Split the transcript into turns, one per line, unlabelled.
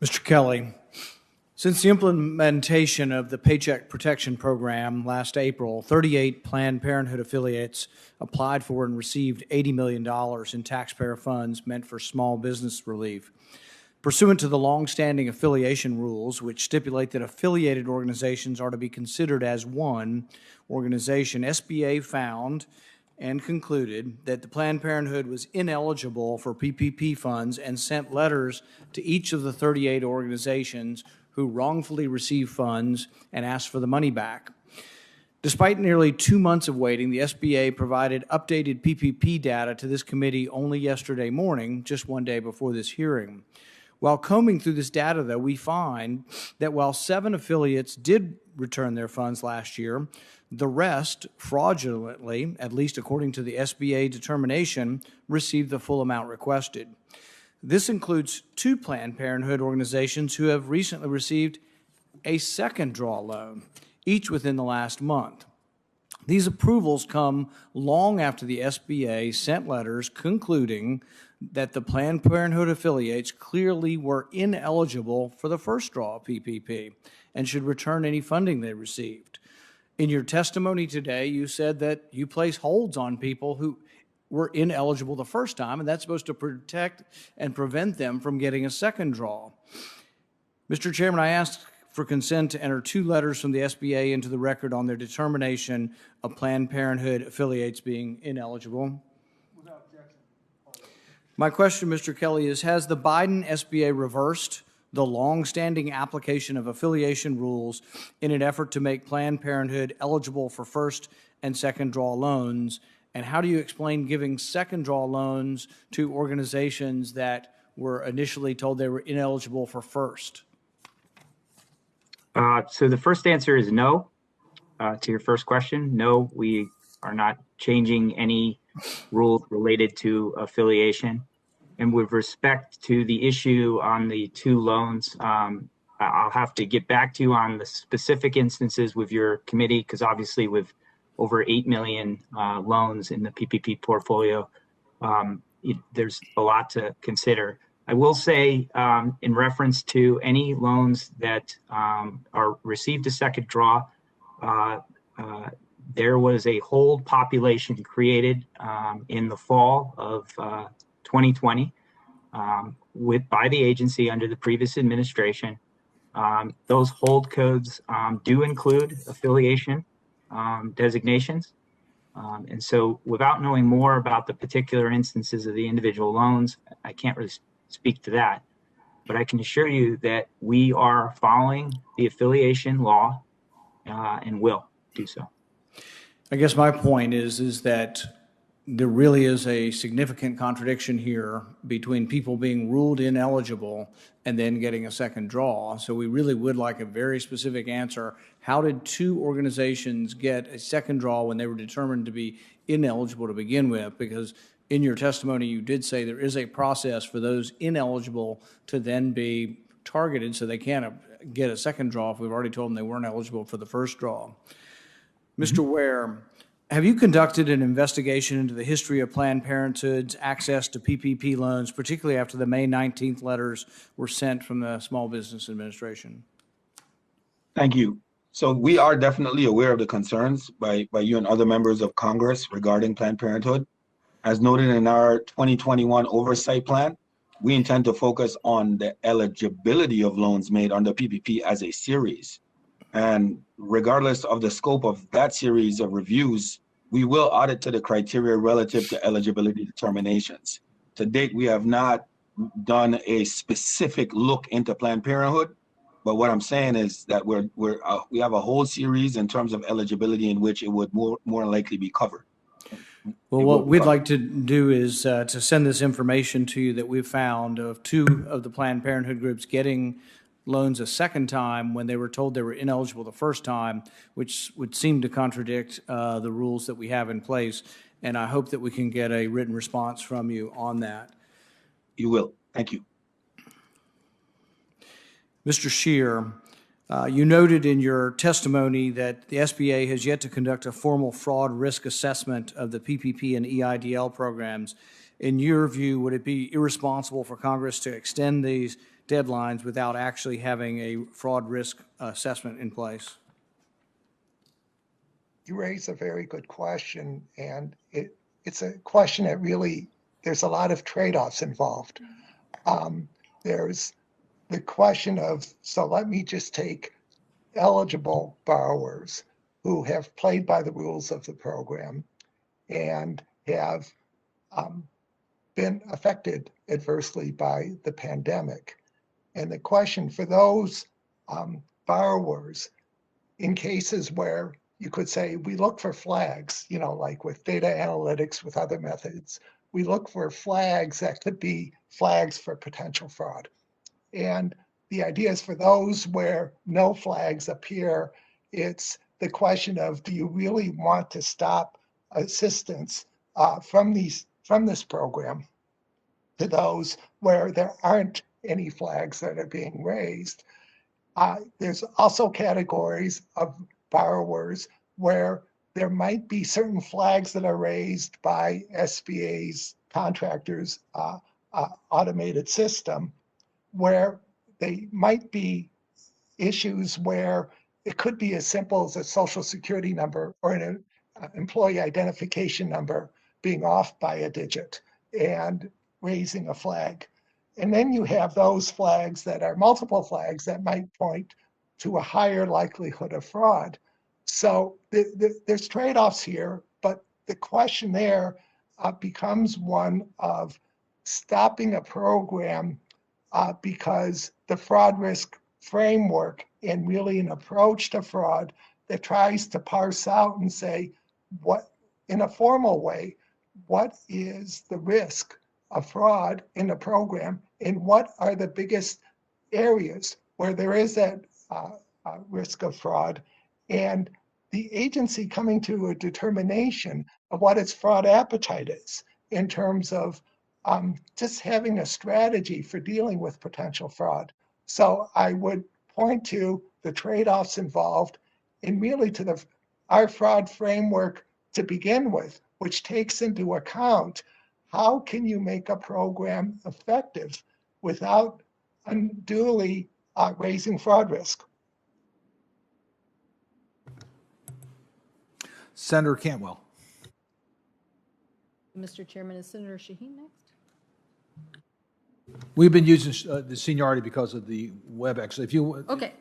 Mr. Kelly, since the implementation of the Paycheck Protection Program last April, 38 Planned Parenthood affiliates applied for and received $80 million in taxpayer funds meant for small business relief. Pursuant to the longstanding affiliation rules, which stipulate that affiliated organizations are to be considered as one organization, SBA found and concluded that the Planned Parenthood was ineligible for PPP funds and sent letters to each of the 38 organizations who wrongfully received funds and asked for the money back. Despite nearly 2 months of waiting, the SBA provided updated PPP data to this committee only yesterday morning, just one day before this hearing. While combing through this data, though, we find that while 7 affiliates did return their funds last year, the rest fraudulently, at least according to the SBA determination, received the full amount requested. This includes 2 Planned Parenthood organizations who have recently received a second draw loan, each within the last month. These approvals come long after the SBA sent letters concluding that the Planned Parenthood affiliates clearly were ineligible for the first draw of PPP and should return any funding they received. In your testimony today, you said that you place holds on people who were ineligible the first time, and that's supposed to protect and prevent them from getting a second draw. Mr. Chairman, I asked for consent to enter 2 letters from the SBA into the record on their determination of Planned Parenthood affiliates being ineligible.
Without objection.
My question, Mr. Kelly, is has the Biden SBA reversed the long-standing application of affiliation rules in an effort to make Planned Parenthood eligible for first and second draw loans? And how do you explain giving second draw loans to organizations that were initially told they were ineligible for first?
So the first answer is no to your first question. No, we are not changing any rules related to affiliation. And with respect to the issue on the 2 loans, I'll have to get back to you on the specific instances with your committee, because obviously with over 8 million loans in the PPP portfolio, there's a lot to consider. I will say in reference to any loans that are received a second draw, there was a hold population created in the fall of 2020 by the agency under the previous administration. Those hold codes do include affiliation designations. And so without knowing more about the particular instances of the individual loans, I can't really speak to that. But I can assure you that we are following the affiliation law and will do so.
I guess my point is that there really is a significant contradiction here between people being ruled ineligible and then getting a second draw. So we really would like a very specific answer. How did 2 organizations get a second draw when they were determined to be ineligible to begin with? Because in your testimony, you did say there is a process for those ineligible to then be targeted so they can't get a second draw if we've already told them they weren't eligible for the first draw. Mr. Ware, have you conducted an investigation into the history of Planned Parenthood's access to PPP loans, particularly after the May 19th letters were sent from the Small Business Administration?
Thank you. So we are definitely aware of the concerns by you and other members of Congress regarding Planned Parenthood. As noted in our 2021 Oversight Plan, we intend to focus on the eligibility of loans made under PPP as a series. And regardless of the scope of that series of reviews, we will audit to the criteria relative to eligibility determinations. To date, we have not done a specific look into Planned Parenthood, but what I'm saying is that we have a whole series in terms of eligibility in which it would more likely be covered.
Well, what we'd like to do is to send this information to you that we've found of 2 of the Planned Parenthood groups getting loans a second time when they were told they were ineligible the first time, which would seem to contradict the rules that we have in place. And I hope that we can get a written response from you on that.
You will. Thank you.
Mr. Scheer, you noted in your testimony that the SBA has yet to conduct a formal fraud risk assessment of the PPP and EIDL programs. In your view, would it be irresponsible for Congress to extend these deadlines without actually having a fraud risk assessment in place?
You raise a very good question, and it's a question that really, there's a lot of trade-offs involved. There's the question of, so let me just take eligible borrowers who have played by the rules of the program and have been affected adversely by the pandemic. And the question for those borrowers, in cases where you could say we look for flags, like with data analytics, with other methods, we look for flags that could be flags for potential fraud. And the idea is for those where no flags appear, it's the question of, do you really want to stop assistance from this program to those where there aren't any flags that are being raised? There's also categories of borrowers where there might be certain flags that are raised by SBA's contractors' automated system, where they might be issues where it could be as simple as a social security number or an employee identification number being off by a digit and raising a flag. And then you have those flags that are multiple flags that might point to a higher likelihood of fraud. So there's trade-offs here, but the question there becomes one of stopping a program because the fraud risk framework and really an approach to fraud that tries to parse out and say, what, in a formal way, what is the risk of fraud in the program, and what are the biggest areas where there is that risk of fraud, and the agency coming to a determination of what its fraud appetite is in terms of just having a strategy for dealing with potential fraud. So I would point to the trade-offs involved and really to our fraud framework to begin with, which takes into account how can you make a program effective without unduly raising fraud risk.
Senator Cantwell.
Mr. Chairman, is Senator Shaheen next?
We've been using the seniority because of the WebEx. If you,
Okay.